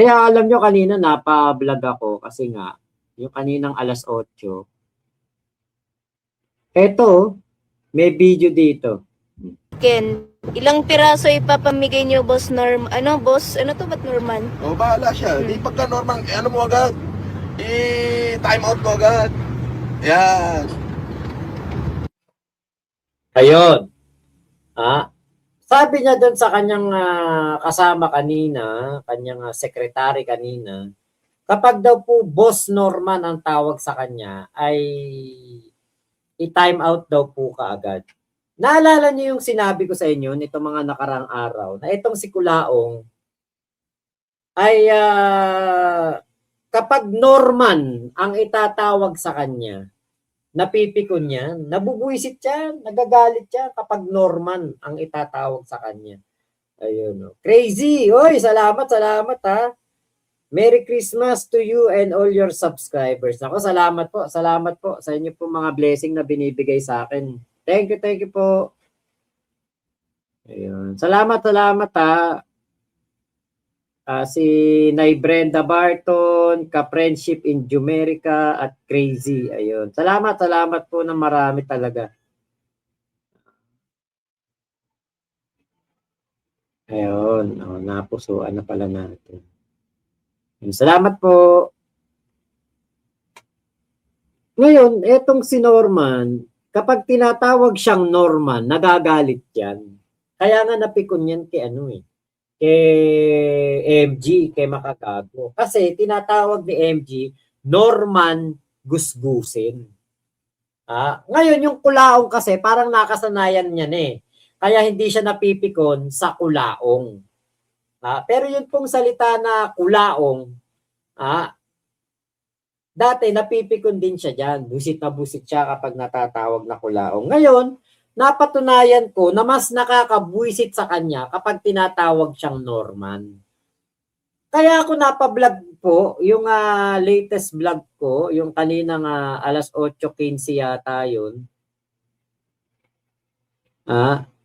Kaya alam nyo kanina napa-vlog ako kasi nga, yung kaninang 8:00. Eto, may video dito. Ken, ilang piraso ipapamigay niyo, Boss Norm? Ano, Boss? Ano to, ba't Norman? O, bahala siya. Di pagka normal, ano mo agad? I-time out mo agad. Yan. Ayun. Sabi niya doon sa kanyang kasama kanina, kanyang secretary kanina, kapag daw po Boss Norman ang tawag sa kanya, ay i-time out daw po kaagad. Naalala niyo yung sinabi ko sa inyo nitong mga nakarang araw na itong si Kulaong ay kapag Norman ang itatawag sa kanya, napipikon niya, nabubuisit siya, nagagalit siya kapag Norman ang itatawag sa kanya. Ayun, no. Crazy! Oy, salamat ha. Merry Christmas to you and all your subscribers. Ako, salamat po sa inyo po mga blessing na binibigay sa akin. Thank you po. Ayun. Salamat ha. Si Nay Brenda Barton, Ka-Friendship in Jumerica at Crazy. Ayun. Salamat po na marami talaga. Ayun. Napusuan na pala natin. Salamat po. Ngayon, etong si Norman, kapag tinatawag siyang Norman, nagagalit yan. Kaya nga napikon yan kay MG, kay Makagago. Kasi tinatawag ni MG, Norman Gusgusin. Ngayon, yung Kulaong kasi, parang nakasanayan niyan eh. Kaya hindi siya napipikon sa Kulaong. Pero yun pong salita na Kulaong, dati napipikon din siya dyan. Busit na busit siya kapag natatawag na Kulaong. Ngayon, napatunayan ko na mas nakakabuisit sa kanya kapag tinatawag siyang Norman. Kaya ako napablog po, yung latest vlog ko, yung kaninang 8:15 yata yun.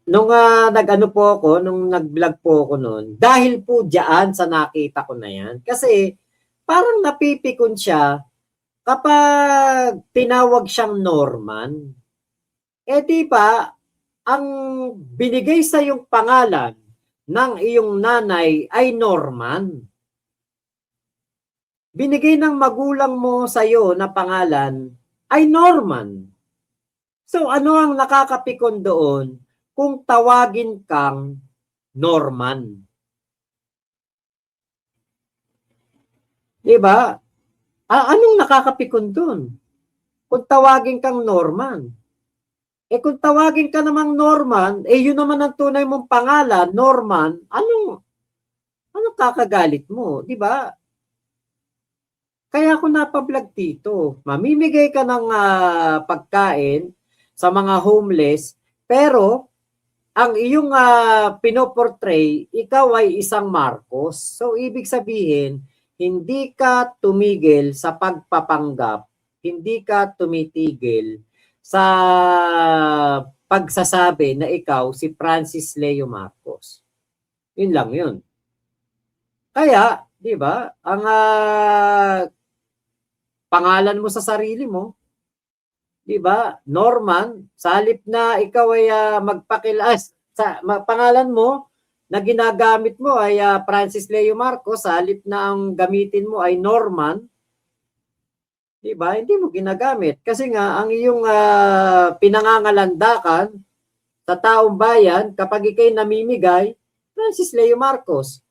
Nung nag-ano po ako, nung nag-vlog po ako noon, dahil po diyan sa nakita ko na yan. Kasi parang napipikon siya kapag tinawag siyang Norman. Di ba, ang binigay sa iyong pangalan ng iyong nanay ay Norman. Binigay ng magulang mo sa iyo na pangalan ay Norman. So ano ang nakakapikon doon kung tawagin kang Norman? Di ba? Anong nakakapikon doon? Kung tawagin kang Norman. Kung tawagin ka namang Norman, yun naman ang tunay mong pangalan, Norman, anong kakagalit mo, di ba? Kaya ako napablog dito. Mamimigay ka ng pagkain sa mga homeless, pero ang iyong pinoportray, ikaw ay isang Marcos. So, ibig sabihin, hindi ka tumigil sa pagpapanggap, hindi ka tumitigil sa pagsasabi na ikaw si Francis Leo Marcos. Yun lang yun. Kaya, di ba, ang pangalan mo sa sarili mo, di ba, Norman, sa halip na ikaw ay magpakilas, sa pangalan mo na ginagamit mo ay Francis Leo Marcos, sa halip na ang gamitin mo ay Norman, di ba, hindi mo ginagamit. Kasi nga, ang iyong pinangangalandakan sa taong bayan, kapag ikay namimigay, Francis Leo Marcos.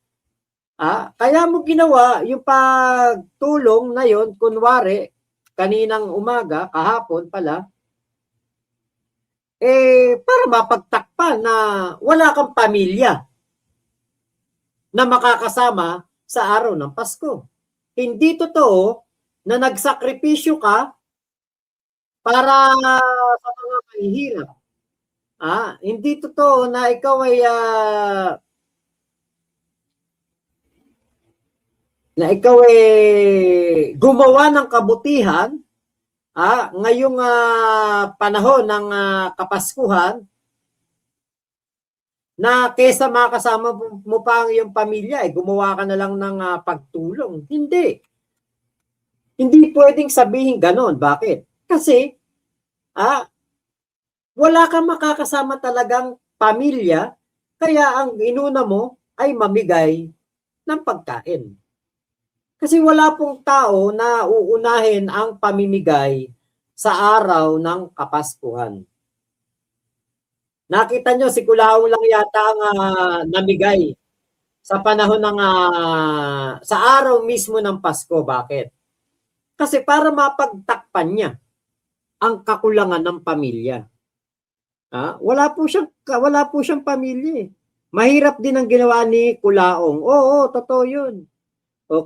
Kaya mo ginawa yung pagtulong na yon, kunwari, kaninang umaga, kahapon pala, para mapagtakpan na wala kang pamilya na makakasama sa araw ng Pasko. Hindi totoo na nagsakripisyo ka para sa mga mahihirap. Hindi totoo na ikaw ay gumawa ng kabutihan ngayong panahon ng Kapaskuhan na kesa makasama mo pa ang iyong pamilya, gumawa ka na lang ng pagtulong. Hindi. Hindi pwedeng sabihin ganon. Bakit? Kasi, wala kang makakasama talagang pamilya, kaya ang inuna mo ay mamigay ng pagkain. Kasi wala pong tao na uunahin ang pamimigay sa araw ng Kapaskuhan. Nakita nyo, si Kulaong lang yata ang namigay sa panahon ng sa araw mismo ng Pasko. Bakit? Kasi para mapagtakpan niya ang kakulangan ng pamilya. Wala po siyang pamilya. Mahirap din ang ginawa ni Kulaong. Oo, totoo 'yun.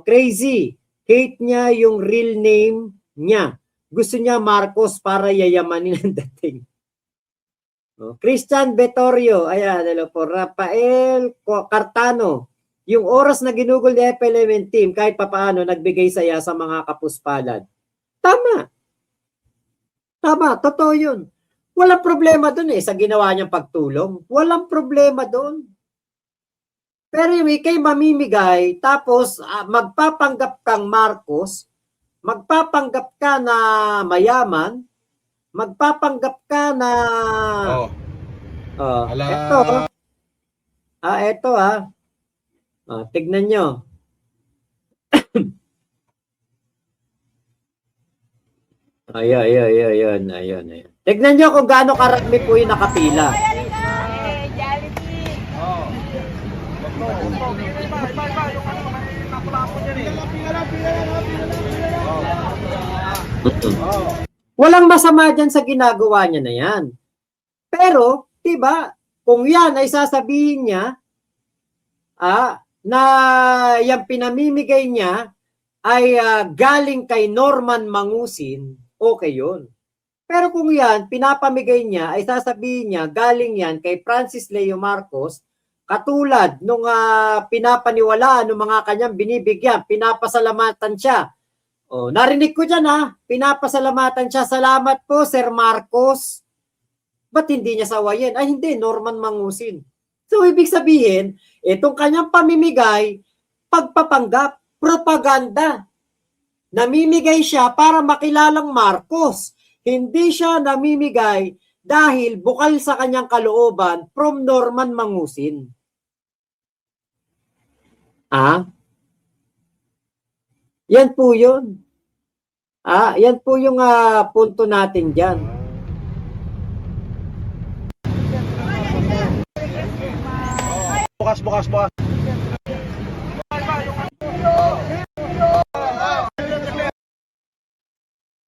Crazy. Hate niya yung real name niya. Gusto niya Marcos para yayamanin ang dating. Christian Betorio, ayan, hello po. Rafael Cartano, yung oras na ginugol ni FLMN team, kahit papaano, nagbigay saya sa mga kapuspalad. Tama. Totoo yun. Walang problema dun sa ginawa niyang pagtulong. Walang problema dun. Pero yung ikay mamimigay, tapos magpapanggap kang Marcos, magpapanggap ka na mayaman, magpapanggap ka na ito tignan nyo. Ayun. Tignan nyo kung gaano karami po yung nakapila. Walang masama dyan sa ginagawa niya na yan. Pero, diba, kung yan ay sasabihin niya, na yung pinamimigay niya ay galing kay Norman Mangusin, okay yun. Pero kung yan, pinapamigay niya, ay sasabihin niya, galing yan kay Francis Leo Marcos, katulad nung pinapaniwalaan ng mga kanyang binibigyan, pinapasalamatan siya. Narinig ko dyan pinapasalamatan siya. Salamat po, Sir Marcos. Ba't hindi niya sawayin? Ay hindi, Norman Mangusin. So ibig sabihin, itong kanyang pamimigay, pagpapanggap, propaganda. Namimigay siya para makilalang Marcos. Hindi siya namimigay dahil bukal sa kanyang kalooban from Norman Mangusin. Yan po yun. Yan po yung punto natin dyan. Bukas.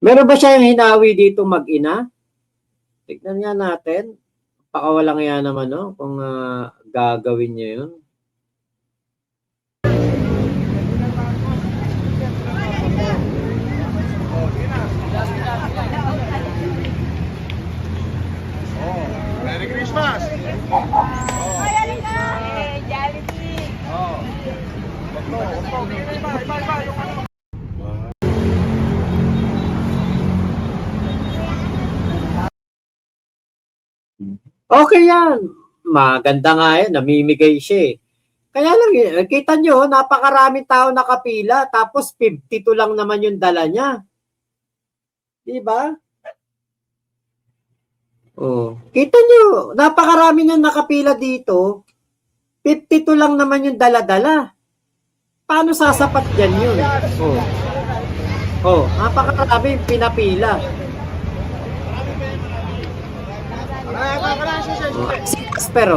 Meron ba siya yung hinawi dito mag-ina? Tignan nga natin. Pakawalang yan naman, kung gagawin niya yun. Merry Christmas! Okay yan. Maganda nga yan. Namimigay siya. Kaya lang, kita nyo, napakaraming tao nakapila, tapos 52 lang naman yung dala niya. Diba? Kita nyo, napakarami niyang nakapila dito, 52 lang naman yung dala-dala. Paano sasapat dyan yun? Napakarami pinapila. Pero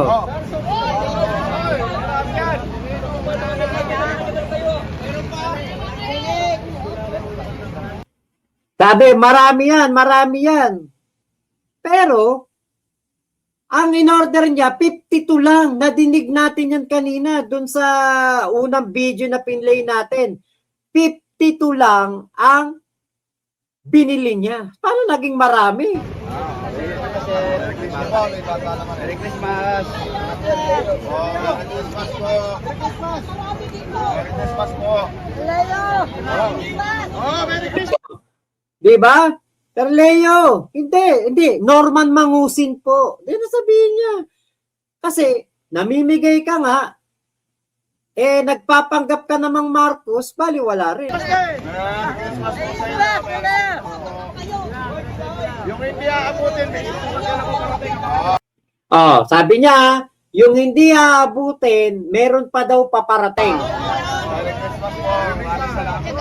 sabi, marami yan. Pero ang in-order niya 52 lang. Nadinig natin yan kanina dun sa unang video na pinlay natin. 52 lang ang binili niya. Paano naging marami? Merry Christmas! Merry Christmas! Diba? Pero Leo, hindi. Norman Mangusin po. Hindi na sabihin niya. Kasi, namimigay ka nga, nagpapanggap ka namang Marcos, baliwala rin. Yung hindi aabutin, may sasakyan ako parating. Sabi niya, yung hindi aabutin, meron pa daw paparating. Merry Christmas po. Maraming salamat po.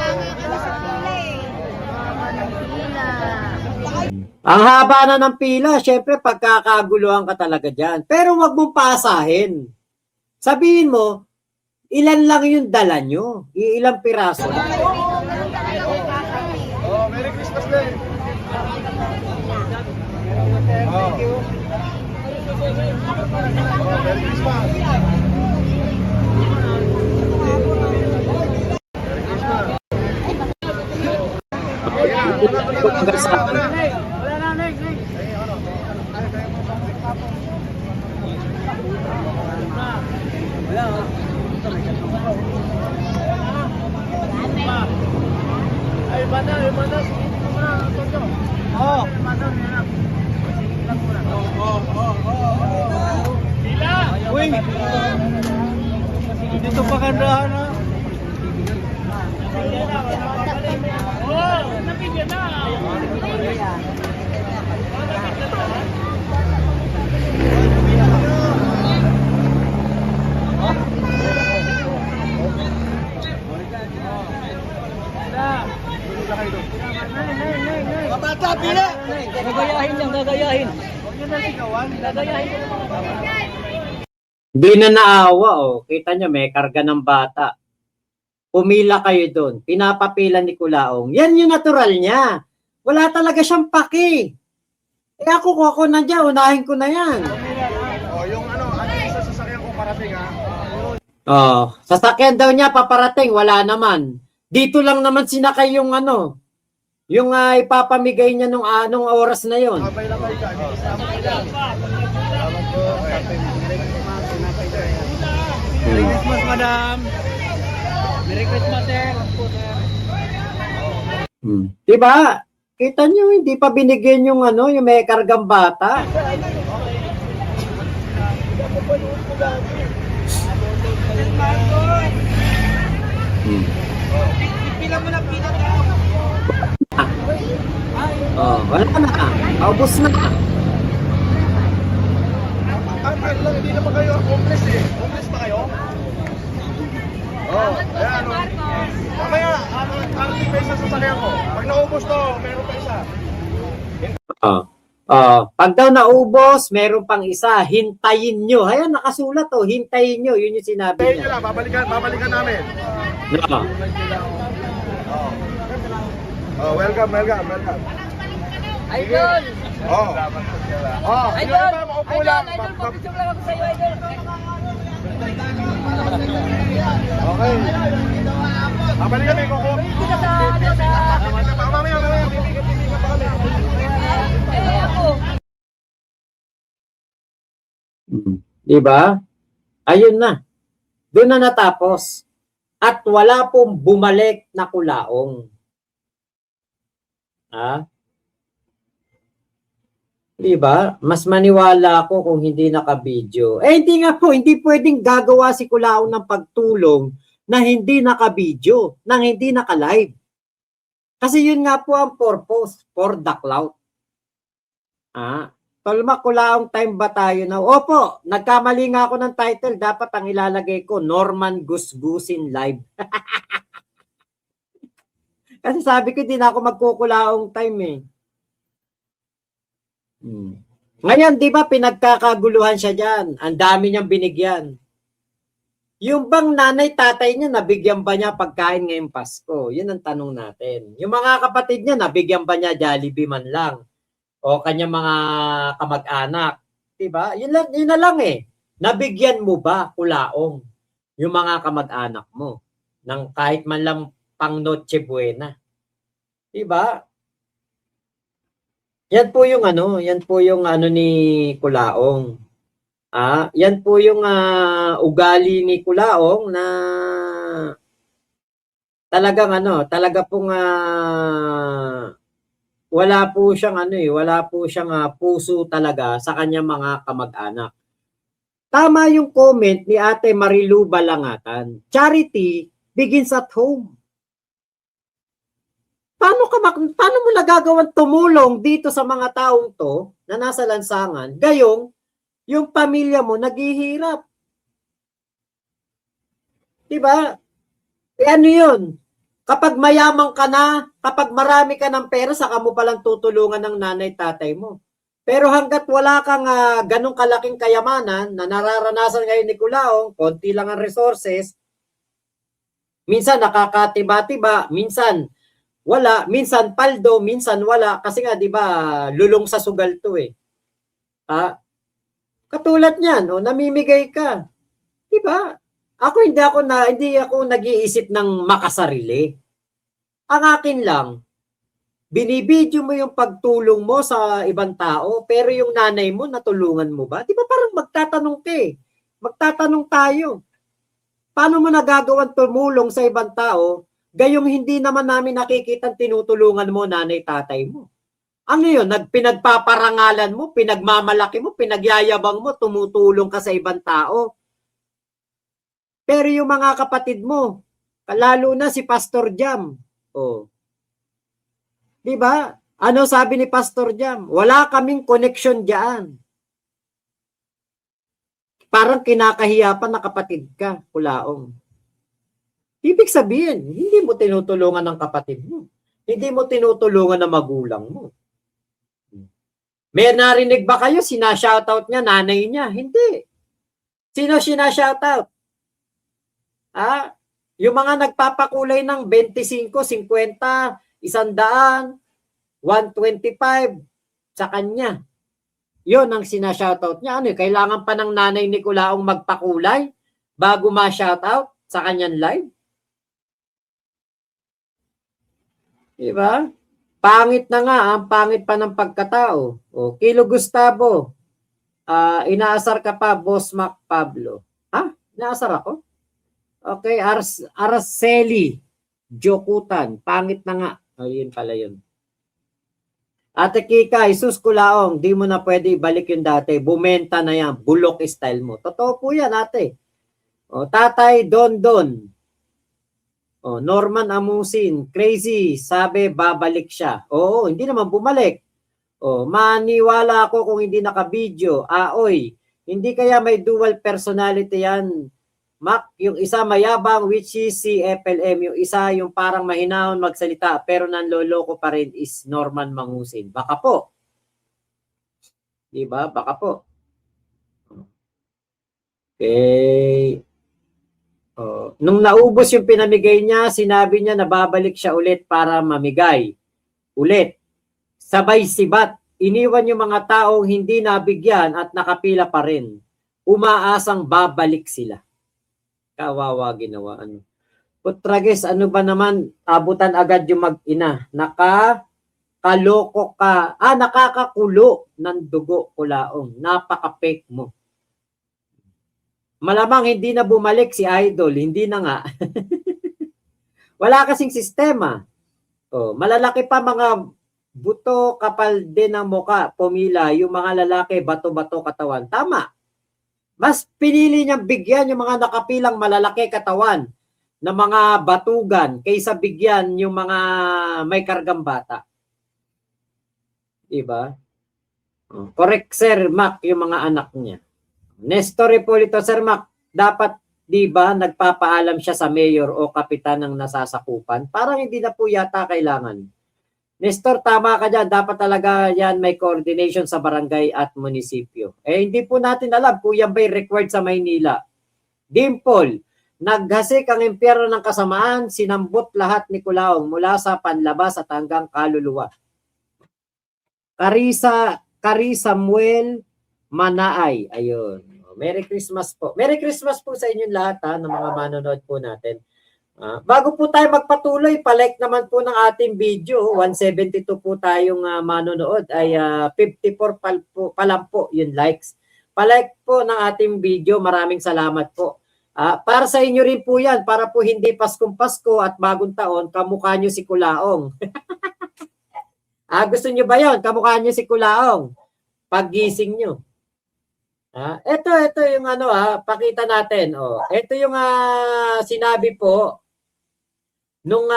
Ang haba na ng pila, syempre pagkakaguluhan ka talaga dyan. Pero wag mong paasahin. Sabihin mo, ilan lang yung dala nyo? Ilang piraso lang. Merry Christmas din. Thank you. Merry Christmas. Dito pa kandahan na. Kabata, pila! Gagayahin lang, gagayahin. Gagayahin. Hindi na naawa, Kita nyo, may karga ng bata. Pumila kayo doon. Pinapapila ni Kulaong. Yan yung natural niya. Wala talaga siyang paki. Kung ako nandiyan, unahin ko na yan. Yung ano yung isa sasakyan ko parating ha. Sasakyan daw niya paparating, wala naman. Dito lang naman sinakay yung yung ipapamigay niya nung anong oras na yon. Sabay lang kayo dyan. Salamat po. Merry Christmas, madam. Merry Christmas, sir. Diba? Kita nyo, hindi pa binigyan yung yung may kargang bata. Pila mo na pila Wala na. Paubos na. Hindi naman kayo homeless eh. Homeless pa kayo? Ayan mamaya, ang pa isa sasakyan ko. Pag naubos to, meron pa isa. Pag daw naubos, meron pang isa. Hintayin nyo. Ayan, nakasulat hintayin nyo. Yun yung sinabi Hintayin nyo niya. lang, babalikan namin. Welcome. Idol! Idol! Maupo lang. Picture lang ako sa'yo, Idol. Okay. Babalikan kami, Coco. Hindi ka sa Mamaya, bibigyan pa kami. ako. Diba? Ayun na. Doon na natapos. At wala pong bumalik na Kulaong. Diba? Mas maniwala ako kung hindi naka-video. Hindi nga po, hindi pwedeng gagawa si Kulaong ng pagtulong na hindi naka-video, nang hindi naka-live. Kasi yun nga po ang purpose for the clout. Tolma, Kulaong time ba tayo na? Opo, nagkamali nga ako ng title. Dapat ang ilalagay ko, Norman Gusgusin Live. Kasi sabi ko, hindi na ako magkukulaong time eh. Ngayon, di ba, pinagkakaguluhan siya dyan. Ang dami niyang binigyan. Yung bang nanay, tatay niya, nabigyan ba niya pagkain ngayong Pasko? Yun ang tanong natin. Yung mga kapatid niya, nabigyan ba niya Jollibee man lang? O kanya mga kamag-anak? Diba? Yun na lang eh. Nabigyan mo ba, Kulaong, yung mga kamag-anak mo ng kahit man lang pang Noche Buena? Diba? Yan po yung ni Kulaong. Yan po yung ugali ni Kulaong na talaga pong wala po siyang puso talaga sa kanyang mga kamag-anak. Tama yung comment ni Ate Marilu Balangatan. Charity begins at home. Paano mo nagagawang tumulong dito sa mga taong to na nasa lansangan, gayong yung pamilya mo naghihirap? Diba? Ano yun? Kapag mayaman ka na, kapag marami ka ng pera, saka mo palang tutulungan ng nanay tatay mo. Pero hanggat wala kang ganong kalaking kayamanan na nararanasan ngayon ni Kulaong, konti lang ang resources, minsan nakakatiba-tiba, minsan wala, minsan paldo, minsan wala, kasi nga 'di ba, lulong sa sugal 'to eh. Katulad niyan, namimigay ka. 'Di ba? Hindi ako nag-iisip ng makasarili. Ang akin lang, binibidyo mo yung pagtulong mo sa ibang tao, pero yung nanay mo natulungan mo ba? 'Di ba parang magtatanong ka eh. Magtatanong tayo. Paano mo nagagawang tumulong sa ibang tao, gayong hindi naman namin nakikita tinutulungan mo nanay tatay mo? Ano yun? Pinagpaparangalan mo, pinagmamalaki mo, pinagyayabang mo, tumutulong ka sa ibang tao. Pero yung mga kapatid mo, lalo na si Pastor Jam, di ba? Ano sabi ni Pastor Jam? Wala kaming connection diyan. Parang kinakahiya pa na kapatid ka, Kulaong. Ibig sabihin, hindi mo tinutulungan ng kapatid mo. Hindi mo tinutulungan ng magulang mo. May narinig ba kayo, sinashoutout niya, nanay niya? Hindi. Sino sinashoutout? Yung mga nagpapakulay ng 25, 50, 100, 125 sa kanya. Yun ang sinashoutout niya. Kailangan pa ng nanay ni Kulaong magpakulay bago ma-shoutout sa kanyang live? Diba? Pangit na nga, ang pangit pa ng pagkatao. Kilo Gustavo, inaasar ka pa, Boss Mac Pablo. Inaasar ako? Okay, Araceli Jokutan, pangit na nga. Yun pala yun. Ate Kika, Isus Kulaong, di mo na pwede ibalik yung dati. Bumenta na yan, bulok style mo. Totoo po yan, ate. Tatay Don Don. Norman Amusin, crazy, sabi babalik siya. Oo, hindi naman bumalik. Maniwala ako kung hindi naka-video. Oy, hindi kaya may dual personality yan. Mac, yung isa mayabang, which is si FLM. Yung isa yung parang mahinahon magsalita, pero nanloloko pa rin is Norman Mangusin. Baka po. Diba? Baka po. Okay. Nung naubos yung pinamigay niya, sinabi niya na babalik siya ulit para mamigay. Ulit. Sabay sibat. Iniwan yung mga taong hindi nabigyan at nakapila pa rin. Umaasang babalik sila. Kawawa ginawa. Putrages, ano ba naman, abutan agad yung mag-ina. Nakakaloko ka. Nakakakulo ng dugo, Kulaong. Napaka-fake mo. Malamang hindi na bumalik si Idol. Hindi na nga. Wala kasing sistema. Malalaki pa mga buto, kapal din ang muka, pumila, yung mga lalaki, bato-bato katawan. Tama. Mas pinili niyang bigyan yung mga nakapilang malalaki katawan na mga batugan kaysa bigyan yung mga may kargang bata. Diba? Correct, Sir Mac, yung mga anak niya. Nestor Hipolito, Sir Mac, dapat di ba nagpapaalam siya sa mayor o kapitan ng nasasakupan? Parang hindi na po yata kailangan. Nestor, tama ka dyan. Dapat talaga yan may coordination sa barangay at munisipyo. Hindi po natin alam kung yan ba'y required sa Maynila. Dimple, naghasik ang impyerno ng kasamaan, sinambot lahat ni Kulaong mula sa panlabas at hanggang kaluluwa. Carissa Samuel Manaay. Ayun. Merry Christmas po. Merry Christmas po sa inyong lahat ng mga manonood po natin. Bago po tayo magpatuloy, palike naman po ng ating video. 172 po tayong manonood. Ay 54 pa lang po yung likes. Palike po ng ating video. Maraming salamat po. Para sa inyo rin po yan. Para po hindi Paskong Pasko at bagong taon, kamukha nyo si Kulaong. Gusto nyo ba yun? Kamukha nyo si Kulaong. Paggising nyo. Ito yung ano pakita natin. Oh, ito yung sinabi po nung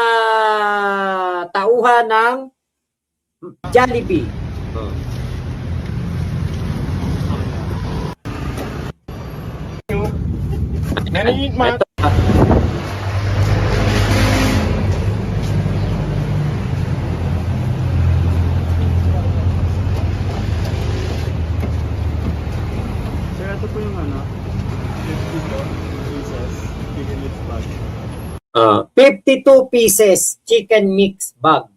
tauhan ng Jollibee. Oh. Ito, Sir, ito po yung ano, 52 pieces, chicken mix bag. 52 pieces chicken mix bag.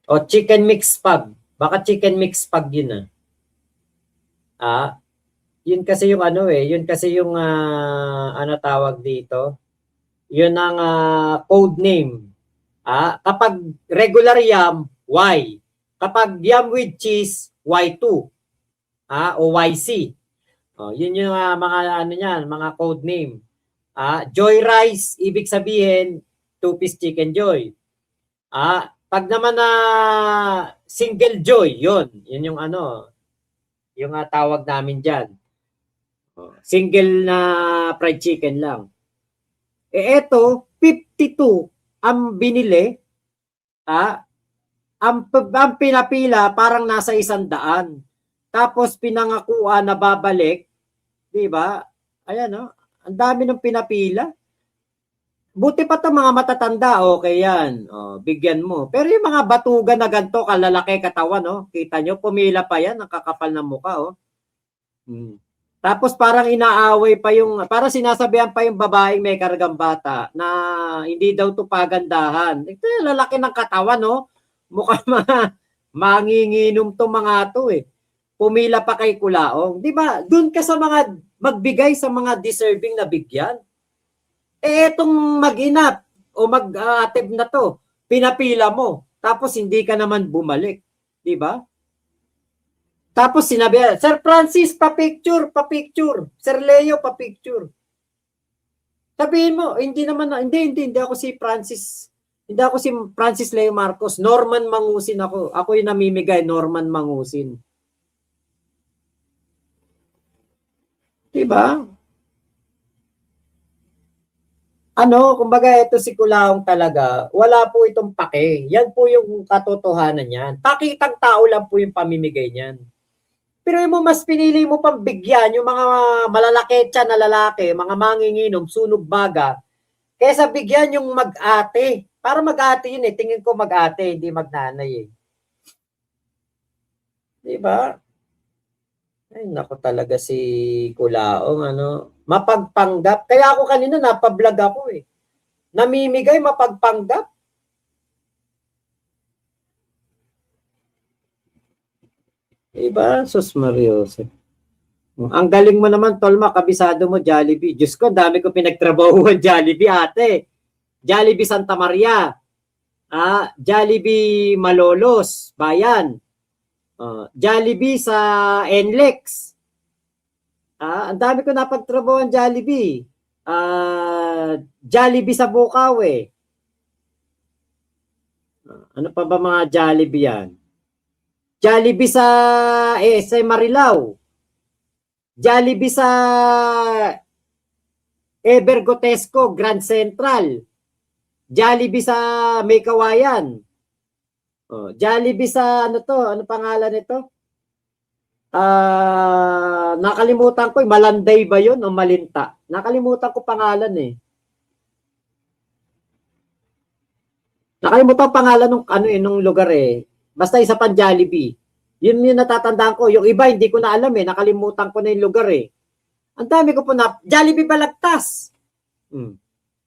O chicken mix bag. Baka chicken mix bag yun yun kasi yung ano yun kasi yung ano tawag dito. Yun ang code name. Kapag regular yam, Y. Kapag yam with cheese, Y2. O YC. Yun yung mga ano niyan, mga code name. Joy rice, ibig sabihin 2-piece chicken joy. Pag naman single joy, yun yung ano, yung tawag namin diyan. Single na fried chicken lang. Eto 52 ang binili. Ang pinapila parang nasa 100. Tapos pinangakuan na babalik, 'di ba? Ayan ang dami ng pinapila. Buti pa 'tong mga matatanda, okay 'yan. Bigyan mo. Pero yung mga batugan na ganito, kalalaki katawan, kita nyo, pumila pa 'yan, ang kakapal ng mukha, Tapos parang inaaway pa parang sinasabihan pa yung babaeng may kargang bata na hindi daw 'to pagandahan. Ito yung lalaki ng katawan, Mukhang manginginom 'tong mga 'to Pumila pa kay Kulaong. 'Di ba? Doon ka sa mga magbigay sa mga deserving na bigyan. Etong mag-inap o mag-atib na 'to, pinapila mo. Tapos hindi ka naman bumalik, 'di ba? Tapos sinabi, Sir Francis, pa-picture. Sir Leo, pa-picture. Sabihin mo, hindi ako si Francis. Hindi ako si Francis Leo Marcos. Norman Mangusin ako. Ako yung namimigay, Norman Mangusin. Diba? Kumbaga ito si Kulaong talaga, wala po itong pake. Yan po yung katotohanan niyan. Pakitang tao lang po yung pamimigay niyan. Pero mo mas pinili mo pang bigyan yung mga malalaketsa na lalaki, mga manginginom, sunog baga, kaysa bigyan yung mag-ate. Para mag-ate yun tingin ko mag-ate, hindi magnanay Diba? Ay, naku talaga si Kulaong, mapagpanggap. Kaya ako kanina napablog ako Namimigay, mapagpanggap. Diba? Sus Mariose. Ang galing mo naman, Tolma, kabisado mo, Jollibee. Diyos ko, dami ko pinagtrabahuan Jollibee, ate. Jollibee Santa Maria. Jollibee Malolos, Bayan. Jollibee sa NLEX. Ang dami ko napagtrabahuan Jollibee. Jollibee sa Bukaw Ano pa ba mga Jollibee yan? Jollibee sa SM Marilao. Jollibee sa Evergotesco, Grand Central. Jollibee sa May Kawayan. Jollibee sa ano pangalan nito? Nakalimutan ko, Malanday ba 'yon o Malinta? Nakalimutan ko pangalan Nakalimutan ko pangalan nung nung lugar Basta isa pang Jollibee. Yun yung natatandaan ko. Yung iba, hindi ko na alam Nakalimutan ko na yung lugar Ang dami ko po Jollibee Balagtas.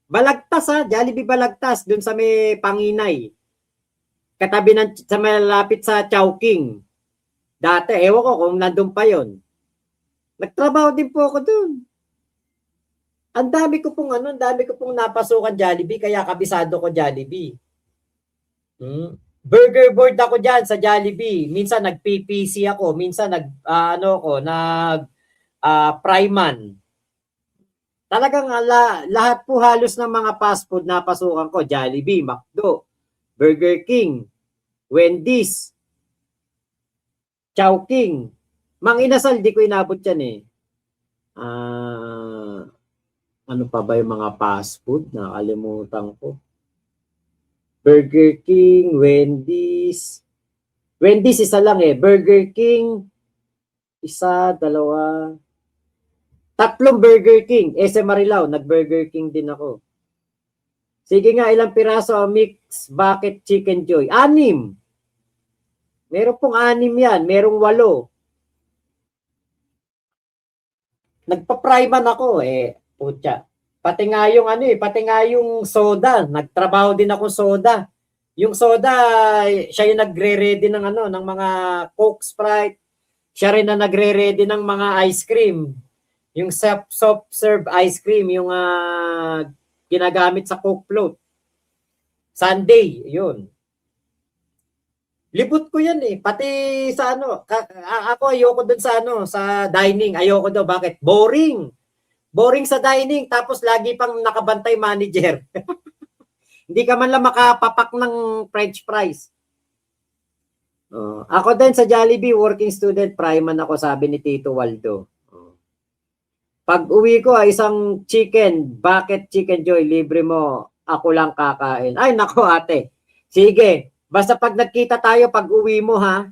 Balagtas Jollibee Balagtas. Dun sa may Panginay. Katabi sa malapit sa Chowking. Dati, ewan ko kung nandun pa yon. Nagtrabaho din po ako dun. Ang dami ko pong napasukan Jollibee, kaya kabisado ko Jollibee. Burger board ako diyan sa Jollibee. Minsan nag-PPC ako, minsan Priman. Talagang lahat po halos ng mga fast food na pasukan ko, Jollibee, McDo, Burger King, Wendy's. Chowking. Mang Inasal, di ko inabot yan eh. Ano pa ba yung mga fast food? Nakalimutan ko. Burger King, Wendy's. Wendy's isa lang eh. Burger King, isa, dalawa. 3 Burger King. SM Marilao, nag-Burger King din ako. Sige nga, ilang piraso ang mix bucket chicken joy? 6. Meron pong 6 yan. Merong 8. Nagpa-Priman ako eh. Putya. Pati nga yung pati nga yung soda. Nagtrabaho din ako soda. Yung soda, siya yung nagre-ready ng ng mga Coke, Sprite. Siya rin na nagre-ready ng mga ice cream. Yung soft serve ice cream, yung ginagamit sa Coke float. Sunday, yun. Libot ko yan eh. Pati sa ako ayoko doon sa sa dining. Ayoko daw. Bakit? Boring. Boring sa dining. Tapos lagi pang nakabantay manager. Hindi ka man lang makapapak ng french fries. Ako din sa Jollibee, working student, Priman ako, sabi ni Tito Waldo. Pag uwi ko, isang chicken, bucket chicken joy, libre mo. Ako lang kakain. Ay, nako ate. Sige. Basta pag nagkita tayo pag uwi mo ha,